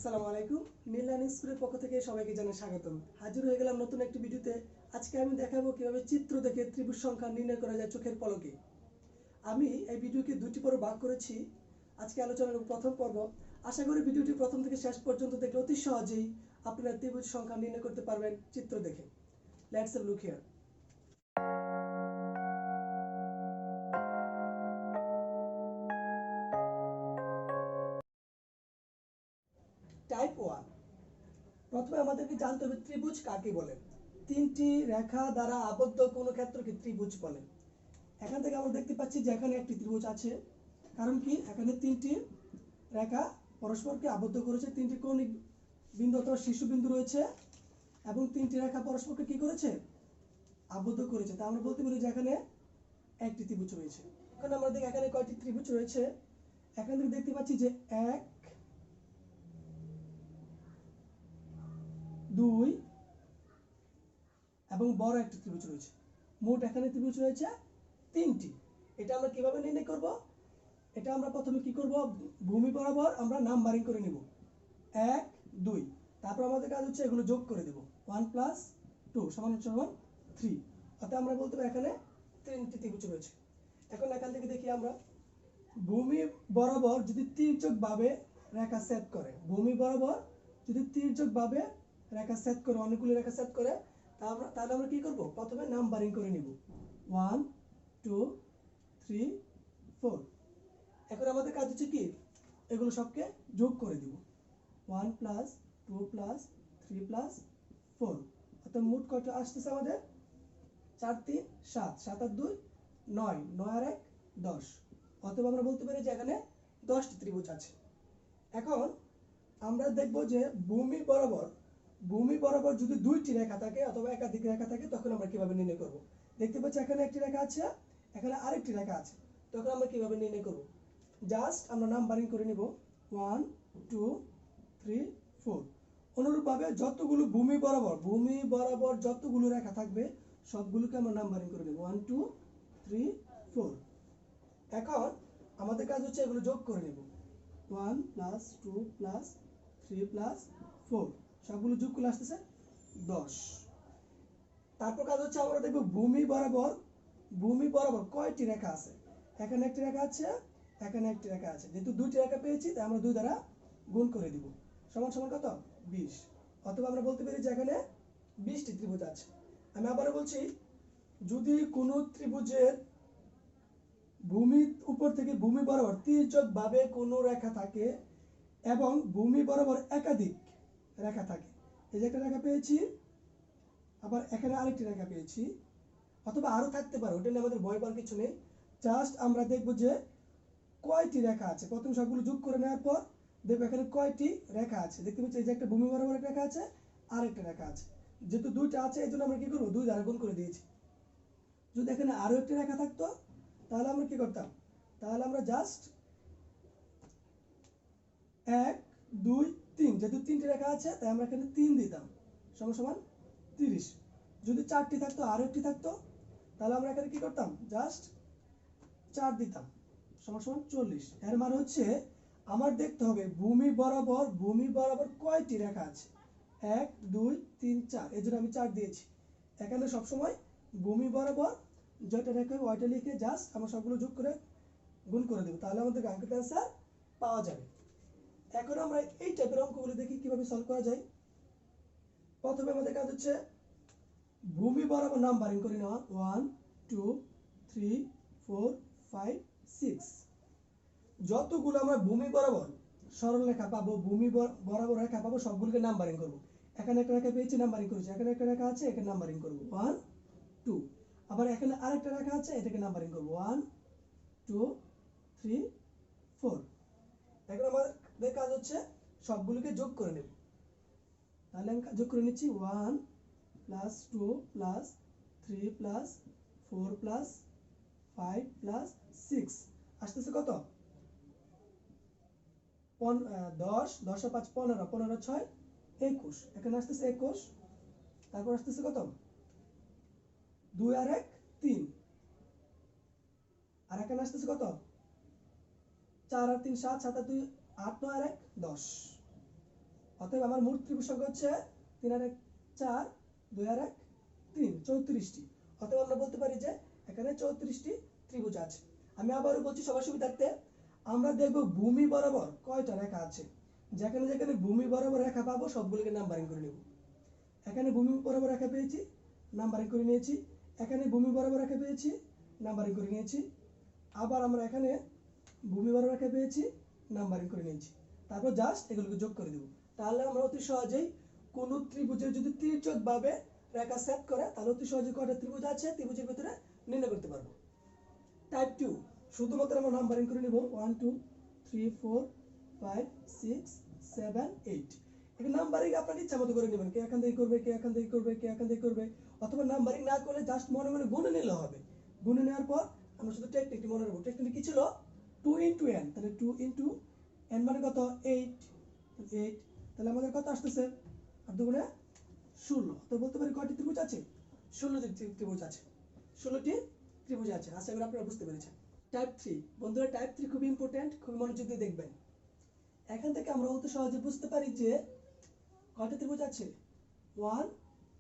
আসসালামু আলাইকুম। নীল লার্নিং স্কুলের পক্ষ থেকে সবাইকে জানাই স্বাগতম। হাজির হয়ে গেলাম নতুন একটি ভিডিওতে। আজকে আমি দেখাবো কিভাবে চিত্র দেখে ত্রিভুজ সংখ্যা নির্ণয় করা যায় চোখের পলকে। আমি এই ভিডিওকে দুটি পর্বে ভাগ করেছি। আজকে আলোচনার প্রথম পর্ব। আশা করি ভিডিওটি প্রথম থেকে শেষ পর্যন্ত দেখলে অতি সহজেই আপনারা ত্রিভুজ সংখ্যা নির্ণয় করতে পারবেন চিত্র দেখে। Let's have look here. Type 1। প্রথমে আমাদেরকে জানতে হবে ত্রিভুজ কাকে বলে। তিনটি রেখা দ্বারা আবদ্ধ কোনো ক্ষেত্রকে ত্রিভুজ বলে। এখান থেকে আমরা দেখতে পাচ্ছি যে এখানে একটি ত্রিভুজ আছে, কারণ কি এখানে তিনটি রেখা পরস্পরকে আবদ্ধ করেছে, তিনটি কৌণিক বিন্দু অথবা শীর্ষবিন্দু রয়েছে এবং তিনটি রেখা পরস্পরকে কি করেছে, আবদ্ধ করেছে। তা আমরা বলতে পারি যে এখানে একটি ত্রিভুজ রয়েছে। এখন আমরা দেখি এখানে কয়টি ত্রিভুজ রয়েছে। এখান থেকে দেখতে পাচ্ছি যে 1 2 এবং বড় একটি ত্রিভুজ রয়েছে। মোট এখানে ত্রিভুজ রয়েছে তিনটি। এটা আমরা কিভাবে নির্ণয় করব? এটা আমরা প্রথমে কি করব, ভূমি বরাবর আমরা নাম্বারিং করে নিব 1 2। তারপর আমাদের কাজ হচ্ছে এগুলো যোগ করে দেব 1 + 2 = 3। অর্থাৎ আমরা বলতে পারি এখানে তিনটি ত্রিভুজ রয়েছে। এখন এখান থেকে দেখি আমরা ভূমি বরাবর যদি তির্যকভাবে রেখা সেট করে, ভূমি বরাবর যদি তির্যকভাবে রেখা সেট করে, অনেকগুলো রেখা সেট করে, তাহলে আমরা কি করব, প্রথমে নাম্বারিং করে নিব 1 2 3 4। এখন আমাদের কাজ হচ্ছে কি, এগুলো সবকে যোগ করে দিব 1 + 2 + 3 + 4। অর্থাৎ মোট কত আসতেছে আমাদের 4 3 7, 7 আর 2 9, 9 আর 1 10। অথবা আমরা বলতে পারি যে এখানে 10টি ত্রিভুজ আছে। এখন আমরা দেখব যে ভূমি বরাবর যদি দুইটি রেখা থাকে অথবা একাধিক রেখা থাকে তখন আমরা কিভাবে নির্ণয় করব। দেখতে পাচ্ছি এখানে একটি রেখা আছে, এখানে আরেকটি রেখা আছে, তখন আমরা কিভাবে নির্ণয় করব। জাস্ট আমরা নাম্বারিং করে নিব 1 2 3 4। অনুরূপভাবে যতগুলো ভূমি বরাবর যতগুলো রেখা থাকবে সবগুলোকে আমরা নাম্বারিং করে নেব 1 2 3 4। এখন আমাদের কাজ হচ্ছে এগুলো যোগ করে নেব 1 + 2 + 3 + 4। সবগুলো যোগ করলে আসতেছে 10। তারপর কাজ হচ্ছে আমরা দেখব ভূমি বরাবর কয়টি রেখা আছে। এখানে একটি রেখা আছে, এখানে একটি রেখা আছে। যেহেতু দুইটি রেখা পেয়েছি তাই আমরা 2 দ্বারা গুণ করে দিব সমান কত 20। অথবা আমরা বলতে পারি যে এখানে 20টি ত্রিভুজ আছে। আমি আবারও বলছি, যদি কোনো ত্রিভুজের ভূমির উপর থেকে ভূমি বরাবর তির্যকভাবে কোনো রেখা থাকে এবং ভূমি বরাবর একাধিক রেখা থাকে, এই যে একটা রেখা পেয়েছি, আবার এখানে আরেকটি রেখা পেয়েছি, অথবা আরো থাকতে পারে, ওটা নিয়ে আমাদের ভয় পাওয়ার কিছু নেই। জাস্ট আমরা দেখব যে কয়টি রেখা আছে। প্রথম সবগুলো যোগ করে নেওয়ার পর দেখব এখানে কয়টি রেখা আছে। দেখতে পাচ্ছি এই যে একটা ভূমি বরাবর একটা রেখা আছে, আরেকটা রেখা আছে। যেহেতু দুইটা আছে এই জন্য আমরা কি করবো, 2 দ্বারা গুণ করে দিয়েছি। যদি এখানে আরো একটা রেখা থাকতো তাহলে আমরা কি করতাম, তাহলে আমরা জাস্ট 1 2 3, যেহেতু 3টি রেখা আছে তাই আমরা এখানে 3 দিতাম সমান 30। যদি 4টি থাকতো, আরো একটি থাকতো, তাহলে আমরা এখানে কি করতাম, জাস্ট 4 দিতাম সমান 40। এর মানে হচ্ছে আমার দেখতে হবে ভূমি বরাবর কয়টি রেখা আছে, 1 2 3 4, এই জন্য আমি 4 দিয়েছি। এখানে সবসময় ভূমি বরাবর যেটা রেখা ওইটা লিখে জাস্ট আমরা সবগুলো যোগ করে গুণ করে দেব, তাহলে আমাদের কাঙ্ক্ষিত অ্যান্সার পাওয়া যাবে। এখন আমরা এই টাইপের অঙ্কগুলো দেখি কিভাবে সলভ করা যায়। প্রথমে আমাদের কাজ হচ্ছে ভূমি বরাবর নাম্বারিং করে নেওয়া 1 2 3 4 5 6। যতগুলো আমরা ভূমি বরাবর সরল রেখা পাবো, ভূমি বরাবর রেখা পাবো, সবগুলোকে নাম্বারিং করব। এখানে একটা রেখা পেয়েছি, নাম্বারিং করেছি। এখানে একটা রেখা আছে, এখানে নাম্বারিং করব 1 2। আবার এখানে আরেকটা রেখা আছে, এটাকে নাম্বারিং করব 1 2 3 4। এখন আমাদের কাজ হচ্ছে সবগুলোকে যোগ করে নেব। তাহলে আমি যোগ করে নিচ্ছি 1 + 2 + 3 + 4 + 5 + 6 আসতেছে কত, 10 10 আর 5 15, 15 আর 6 21। এখানে আসতেছে 21। তারপর আসতেছে কত, 2 আর 1 3। আর এখানে আসতেছে কত, 4 আর 3 7, 7 আর 2 8, 9 আর 1 10। অতএব আমার মোট ত্রিভুজ সংখ্যা হচ্ছে 3 আর 1 4, 2 আর 1 3, 34টি। অতএব আমরা বলতে পারি যে এখানে 34টি ত্রিভুজ আছে। আমি আবারও বলছি সবার সুবিধার্থে, আমরা দেখব ভূমি বরাবর কয়টা রেখা আছে। যেখানে যেখানে ভূমি বরাবর রেখা পাবো সবগুলোকে নাম্বারিং করে নেব। এখানে ভূমি বরাবর রেখা পেয়েছি, নাম্বারিং করে নিয়েছি। এখানে ভূমি বরাবর রেখা পেয়েছি, নাম্বারিং করে নিয়েছি। আবার আমরা এখানে ভূমি বরাবর রেখা পেয়েছি, নাম্বারিং করে নিয়েছি। তারপর জাস্ট এগুলোকে যোগ করে দেব। তাহলে আমরা অতি সহজেই কোন ত্রিভুজের যদি তির্যকভাবে রেখা সেট করে তাহলে অতি সহজে কয়টা ত্রিভুজ আছে ত্রিভুজের ভিতরে নির্ণয় করতে পারবো। টাইপ 2 শুধুমাত্র আমরা নাম্বারিং করে নেব 1 2 3 4 5 6 7 8। এই নাম্বারিং আপনার ইচ্ছা মতো করে নেবেন, কে এখান থেকে করবে, কে এখান থেকে করবে, কে এখান থেকে করবে, অথবা নাম্বারিং না করলে জাস্ট মনে মনে গুণে নিলে হবে। গুণে নেওয়ার পর আমরা শুধু টেকনিকটি মনে রাখবো। টেকনিক কি ছিল? 2 * n, তাহলে 2 * n মানে কত? 8। 8 তাহলে আমাদের কত আসতেছে? 8 দুগুণে 16। তো বলতে পারি কয়টি ত্রিভুজ আছে? 16টি ত্রিভুজ আছে। 16টি ত্রিভুজ আছে। আশা করি আপনারা বুঝতে পেরেছেন। টাইপ 3 বন্ধুরা, টাইপ 3 খুব ইম্পর্টেন্ট, খুব মনোযোগ দিয়ে দেখবেন। এখান থেকে আমরা অতি সহজে বুঝতে পারি যে কয়টা ত্রিভুজ আছে। 1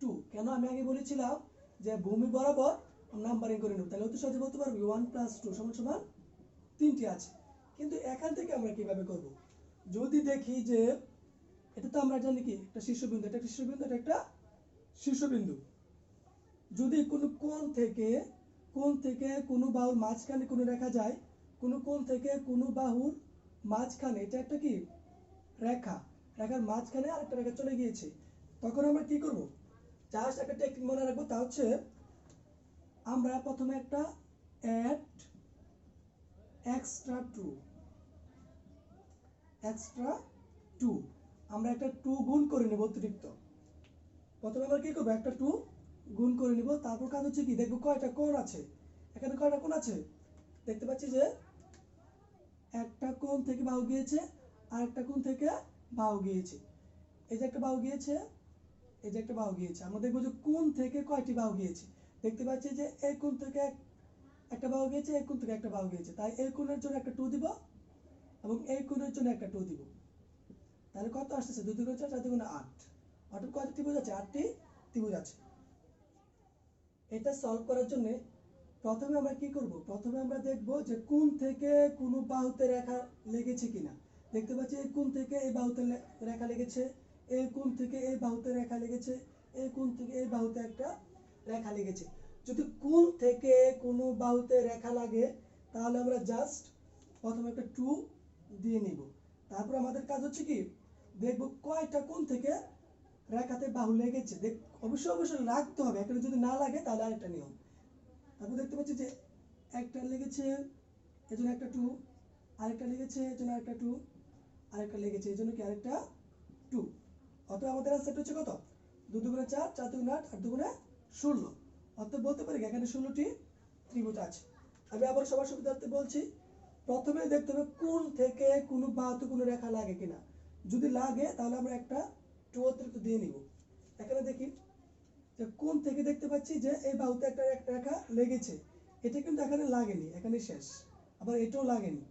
2। কেন আমি আগে বলেছিলাম যে ভূমি বরাবর নাম্বারিং করে নেব, তাহলে অতি সহজে বলতে পারবো 1 + 2 = 3টি আছে। কিন্তু এখান থেকে আমরা কিভাবে করব? যদি দেখি যে এটা তো আমরা জানি কি একটা শীর্ষবিন্দু, এটা একটা শীর্ষবিন্দু, এটা একটা শীর্ষবিন্দু। যদি কোনো কোণ থেকে কোনো বাহুর মাঝখানে কোনো রেখা যায়, কোনো কোণ থেকে কোনো বাহুর মাঝখানে, এটা একটা কি রেখা, রেখার মাঝখানে আরেকটা রেখা চলে গিয়েছে, তখন আমরা কি করব? জাস্ট একটা টেকনিক মনে রাখবো, তা হচ্ছে আমরা প্রথমে একটা অ্যাড এক্সট্রা 2 আমরা একটা 2 গুণ করে নেব অতিরিক্ত। প্রথমে আমরা কি করব? একটা 2 গুণ করে নিব। তারপর কাজ হচ্ছে কি, দেখব কয়টা কোণ আছে। এখানে কয়টা কোণ আছে দেখতে পাচ্ছি যে একটা কোণ থেকে বাহু গিয়েছে, আরেকটা কোণ থেকে বাহু গিয়েছে। এই যে একটা বাহু গিয়েছে, এই যে একটা বাহু গিয়েছে। আমরা দেখব যে কোণ থেকে কয়টি বাহু গিয়েছে। দেখতে পাচ্ছি যে এই কোণ থেকে একটা বাহু গিয়েছে, এই কোণ থেকে একটা বাহু গিয়েছে। তাই এই কোণের জন্য একটা 2 দিব এবং এই কোণের জন্য একটা 2 দিব। তাহলে কত আসছে? 2 × 4 = 4 × 8। অর্থাৎ কয়টি ত্রিভুজ আছে? 8টি ত্রিভুজ আছে। এটা সলভ করার জন্য প্রথমে আমরা কি করব? প্রথমে আমরা দেখব যে কোণ থেকে কোনো বাহুতে রেখা লেগেছে কিনা। দেখতে পাচ্ছি এই কোণ থেকে এই বাহুতে রেখা লেগেছে, এই কোণ থেকে এই বাহুতে রেখা লেগেছে, এই কোণ থেকে এই বাহুতে একটা রেখা লেগেছে। যদি কোণ থেকে কোনো বাহুতে রেখা লাগে তাহলে আমরা জাস্ট প্রথমে একটা 2 দিয়ে নিব। তারপর আমাদের কাজ হচ্ছে কি, দেখব কয়টা কোণ থেকে রেখাতে বাহু লেগেছে। অবশ্যই লাগতে হবে, একটা যদি না লাগে তাহলে আরেকটা নিয়ম। তারপর দেখতে পাচ্ছি যে একটা লেগেছে, এজন্য একটা 2, আরেকটা লেগেছে, এজন্য আরেকটা 2, আরেকটা লেগেছে, এজন্য কি আরেকটা 2। অতএব আমাদের আনসার হচ্ছে কত? 2 × 4 = 4, 2 × 8 = 8 × 16। অতএব বলতে পারি এখানে 16টি ত্রিভুজ আছে। আমি আবার সবার সুবিধার্থে বলছি, প্রথমে দেখতে হবে কোণ থেকে কোনো বাহুতে কোনো রেখা লাগে কিনা। যদি লাগে তাহলে আমরা একটা 2 অতিরিক্ত দিয়ে নিব। এখানে দেখি যে কোণ থেকে দেখতে পাচ্ছি যে এই বাহুতে একটা রেখা লেগেছে, এটা কিন্তু এখানে লাগেনি, এখানে শেষ। আবার এটাও লাগেনি,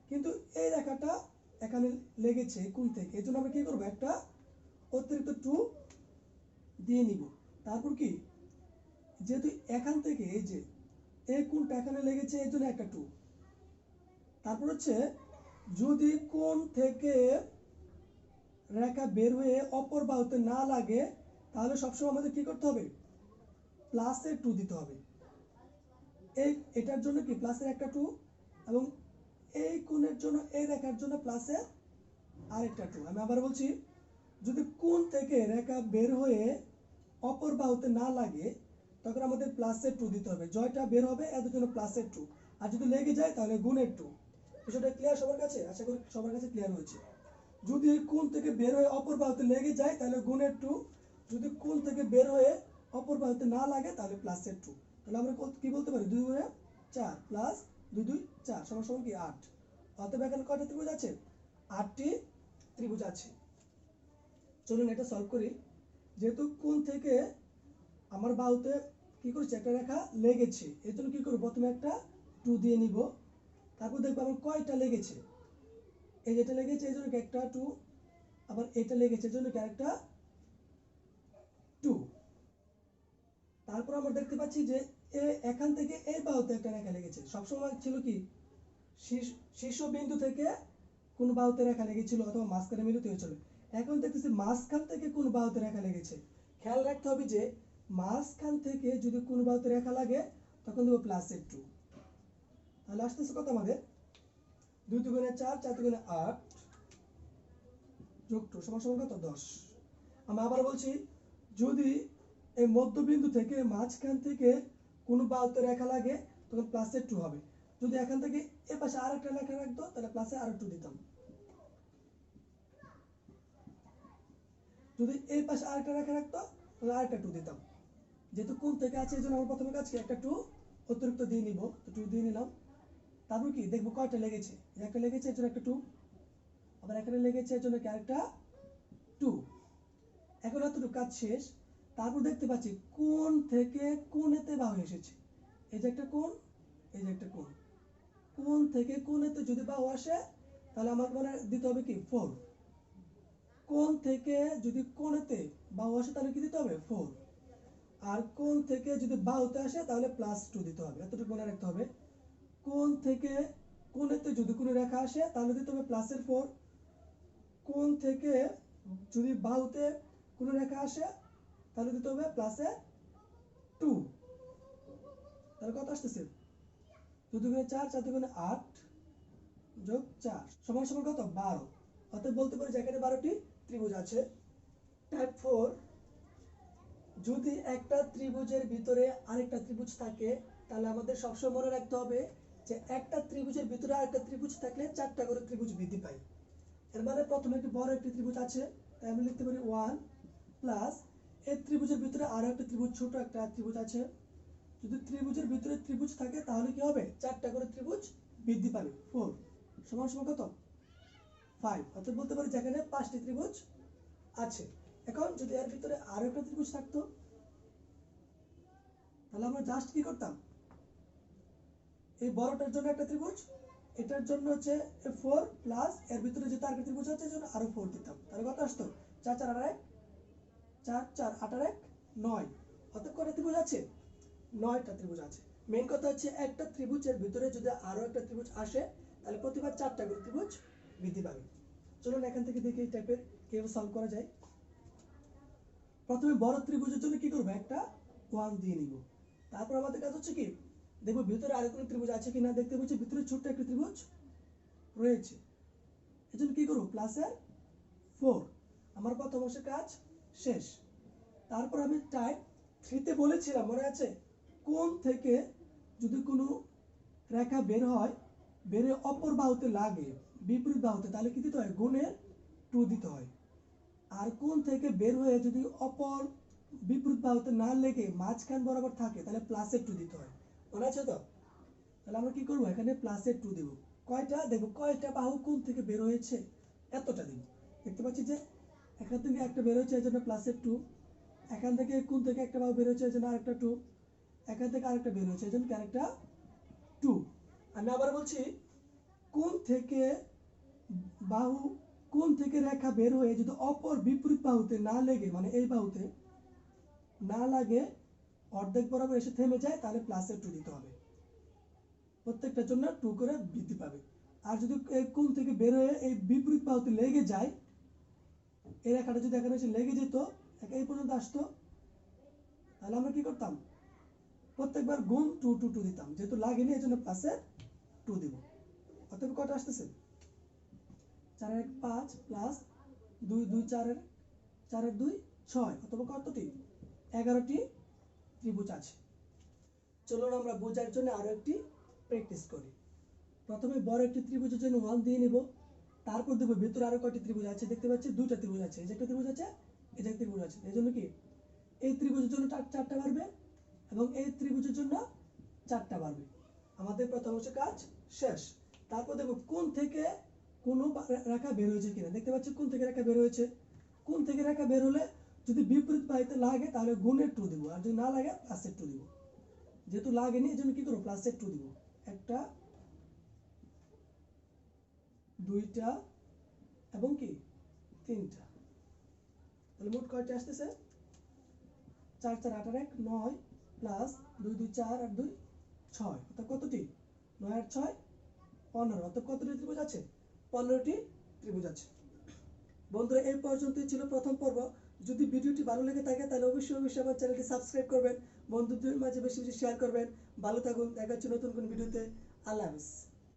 কিন্তু এই রেখাটা এখানে লেগেছে কোণ থেকে, এজন্য আমরা কি করব? একটা অতিরিক্ত 2 দিয়ে নিব। তারপর কি, যেহেতু এখান থেকে এই যে এই কোণটা এখানে লেগেছে, এজন্য একটা 2। তারপর হচ্ছে যদি কোণ থেকে রেখা বের হয়ে অপর বাহুতে না লাগে তাহলে সবসময় আমাদের কি করতে হবে? প্লাসের 2 দিতে হবে। এটার জন্য কি প্লাসের একটা 2, এবং এই কোণের জন্য এই রেখার জন্য প্লাসের আরেকটা 2। আমি আবার বলছি, যদি কোণ থেকে রেখা বের হয়ে অপর বাহুতে না লাগে তখন আমাদের প্লাসের 2 দিতে হবে। জয়টা বের হবে এর জন্য প্লাসের 2, আর যদি লেগে যায় তাহলে গুণের 2। বিষয়টা ক্লিয়ার সবার কাছে? আশা করি সবার কাছে ক্লিয়ার হয়েছে। যদি কোণ থেকে বের হয়ে অপর বাহুতে লেগে যায় তাহলে গুণের 2, যদি কোণ থেকে বের হয়ে অপর বাহুতে না লাগে তাহলে প্লাসের 2। তাহলে আমরা কি বলতে পারি? 2 × 4 + 2 × 2 = 4 = কি 8। অতএব এখানে কয়টা ত্রিভুজ আছে? 8টি ত্রিভুজ আছে। চলুন এটা সলভ করি। যেহেতু কোণ থেকে আমার বাহুতে কি করছে? একটা রেখা লেগেছে, এর জন্য কি করব? প্রথমে একটা 2 দিয়ে নিব। তারপর দেখব আমার কয়টা লেগেছে। এই যেটা লেগেছে এই জন্য একটা 2, আবার এটা লেগেছে এজন্য ক্যারেক্টার 2। তারপর আমরা দেখতে পাচ্ছি যে এখান থেকে এই বাহুতে একটা রেখা লেগেছে। সবসময় ছিল কি শীর্ষ বিন্দু থেকে কোন বাহুতে রেখা লেগেছিল অথবা মাঝখানে মিলিত হয়েছিল। এখন দেখতেছি মাঝখান থেকে কোন বাহুতে রেখা লেগেছে। খেয়াল রাখতে হবে যে মাঝখান থেকে যদি কোন বাহুতে রেখা লাগে তখন দেবো +2। তাহলে আসতেছে কত আমাদের 2 × 4 4 × 8 যোগ 2 সমান কত 10। আমরা আবার বলছি যদি এই মধ্যবিন্দু থেকে মাঝখান থেকে কোন বাহুতে রেখা লাগে তখন +2 হবে। যদি এখান থেকে এ পাশে আরেকটা রেখা রাখতো তাহলে প্লাসে আরো 2 দিতাম। যদি এই পাশে আরেকটা রেখা রাখতো তাহলে আরেকটা 2 দিতাম। যেহেতু কোণ থেকে আছে এজন্য আমরা প্রথমে কাজ কি একটা 2 অতিরিক্ত দিয়ে নিব। তো 2 দিয়ে নিলাম। তারপর কি দেখবো কয়টা লেগেছে। একটা লেগেছে এর জন্য একটা 2, আবার এখানে লেগেছে এর জন্য ক্যারেক্টার 2। এখন এতটুকু কাজ শেষ। তারপর দেখতে পাচ্ছি কোণ থেকে কোণেতে বাহু এসেছে। এই যে একটা কোণ, এই যে একটা কোণ। কোণ থেকে কোণেতে যদি বাহু আসে তাহলে আমাকে মানে দিতে হবে কি 4। কোণ থেকে যদি কোণেতে বাহু আসে তাহলে কি দিতে হবে 4। আর কোণ থেকে যদি বাহুতে আসে তাহলে +2 দিতে হবে। এতটুকু মনে রাখতে হবে। কোণ থেকে কোণেতে যদি কোনো রেখা আসে তাহলে দিতে হবে +4। কোণ থেকে যদি বাহুতে কোনো রেখা আসে তাহলে দিতে হবে +2। তাহলে কত আসতেছে 2 × 4 4 × 8 যোগ 4 সমান কত 12। অতএব বলতে পারি যে এখানে 12টি ত্রিভুজ আছে। টাইপ 4 যদি একটা ত্রিভুজের ভিতরে আরেকটা ত্রিভুজ থাকে তাহলে আমাদের সবসময় মনে রাখতে হবে যে একটা ত্রিভুজের ভিতরে আরেকটা ত্রিভুজ থাকলে 4টা করে ত্রিভুজ বৃদ্ধি পায়। এর মানে প্রথমে একটি বড় একটি ত্রিভুজ আছে তাই আমি লিখতে পারি 1 প্লাস এই ত্রিভুজের ভিতরে আরো একটা ত্রিভুজ ছোট একটা ত্রিভুজ আছে। যদি ত্রিভুজের ভিতরে ত্রিভুজ থাকে তাহলে কি হবে 4টা করে ত্রিভুজ বৃদ্ধি পাবে। 4 সমান কত 5। অর্থাৎ বলতে পারি যেখানে 5টি ত্রিভুজ আছে। এখন যদি এর ভিতরে আরো একটা ত্রিভুজ থাকতো তাহলে আমরা জাস্ট কি করতাম এই বড়টার জন্য একটা ত্রিভুজ, এটার জন্য হচ্ছে 4 প্লাস এর ভিতরে যে তার ত্রিভুজ আছে এর জন্য আরো 4 দিতাম। তাহলে কত আসতো 4 4 আর 1 4 4 8 আর 1 9। অর্থাৎ কয়টা ত্রিভুজ আছে 9টা ত্রিভুজ আছে। মেইন কথা হচ্ছে একটা ত্রিভুজের ভিতরে যদি আরো একটা ত্রিভুজ আসে তাহলে প্রতিবার 4টা করে ত্রিভুজ বৃদ্ধি পাবে। চলুন এখান থেকে দেখি এই টাইপের কিভাবে সলভ করা যায়। প্রথমে বড় ত্রিভুজের জন্য কি করব একটা 1 দিয়ে নিব। তারপর আমাদের কাজ হচ্ছে কি দেখব ভিতরে আরো কোনো ত্রিভুজ আছে কিনা। দেখতে পাচ্ছি ভিতরে ছোট্ট একটা ত্রিভুজ রয়েছে এজন্য কি করব +4। আমার প্রথম অংশের কাজ শেষ। তারপর আমি টাইপ 3 তে বলেছিলাম মনে আছে কোণ থেকে যদি কোনো রেখা বের হয় বের হয়ে অপর বাহুতে লাগে বিপরীত বাহুতে তাহলে কি দিতে হয় গুণের 2 দিতে হয়। আর কোণ থেকে বের হয়ে যদি অপর বিপরীত বাহুতে না লেগে মাঝখান বরাবর থাকে তাহলে +2 দিতে হয়। মনে আছে তো? তাহলে আমরা কি করব এখানে +2 দেব। কয়টা দেখো কয়টা বাহু কোণ থেকে বের হয়েছে এতটা দেব। দেখতে পাচ্ছি যে এখান থেকে একটা বের হয়েছে এজন্য +2, এখান থেকে কোণ থেকে একটা বাহু বের হয়েছে এজন্য আরেকটা 2, এখান থেকে আরেকটা বের হয়েছে এজন্য ক্যারেক্টার 2। আমি আবার বলছি কোণ থেকে বাহু কোণ থেকে রেখা বের হয়ে যদি অপর বিপরীত বাহুতে না লেগে মানে এই বাহুতে না লাগে অর্ধেক বরাবর এসে থেমে যায় তাহলে +2 দিতে হবে। প্রত্যেকটার জন্য 2 করে বৃদ্ধি পাবে। আর যদি এই কোণ থেকে বের হয়ে এই বিপরীত বাহুতে লেগে যায় এই রেখাটা যদি এখানে এসে লেগে যেত এই পর্যন্ত আসতো তাহলে আমরা কি করতাম প্রত্যেকবার গুণ 2 2 2 দিতাম। যেহেতু লাগেনি এজন্য +2 দিব। অতএব কত আসতেছে 4 এর 5 প্লাস 2 2 4 এর 4 এর 2 6। অথবা কতটি 11টি ত্রিভুজ আছে। চলুন আমরা বোঝার জন্য আরো একটি প্র্যাকটিস করি। প্রথমে বড় একটি ত্রিভুজের জন্য 1 দিয়ে নিব। তারপর দেখব ভিতরে আরো কয়টি ত্রিভুজ আছে। দেখতে পাচ্ছি দুইটা ত্রিভুজ আছে, এই যে একটা ত্রিভুজ আছে এই যে একটা ত্রিভুজ আছে। এজন্য কি এই ত্রিভুজের জন্য 4টা বাড়বে এবং এই ত্রিভুজের জন্য 4টা বাড়বে। আমাদের প্রথম অংশের কাজ শেষ। তারপর দেখব কোণ থেকে কোনো রেখা বের হয়েছে কিনা। দেখতে পাচ্ছি কোণ থেকে রেখা বের হয়েছে। কোণ থেকে রেখা বের হলে যদি বিপরীত বাহুতে লাগে তাহলে গুণের 2 দিব, আর যদি না লাগে +2 দিব। যেহেতু লাগেনি এজন্য কি করব +2 দিব। একটা দুইটা এবং কি 3টা। তাহলে মোট কয়টা আসতেছে? 4 4 8 আর 1 9 প্লাস 2 2 4 আর 2 6, অর্থাৎ কতটি? 9 আর 6 15, অর্থাৎ কতটি ত্রিভুজ আছে? 15টি ত্রিভুজ আছে। বন্ধুরা, এই পর্যন্তই ছিল প্রথম পর্ব। যদি ভিডিওটি ভালো লেগে থাকে তাহলে অবশ্যই আমার চ্যানেলটি সাবস্ক্রাইব করবেন, বন্ধুদের মাঝে বেশি বেশি শেয়ার করবেন। ভালো থাকুন, দেখা হচ্ছে নতুন কোন ভিডিওতে। আল্লাহ হাফেজ।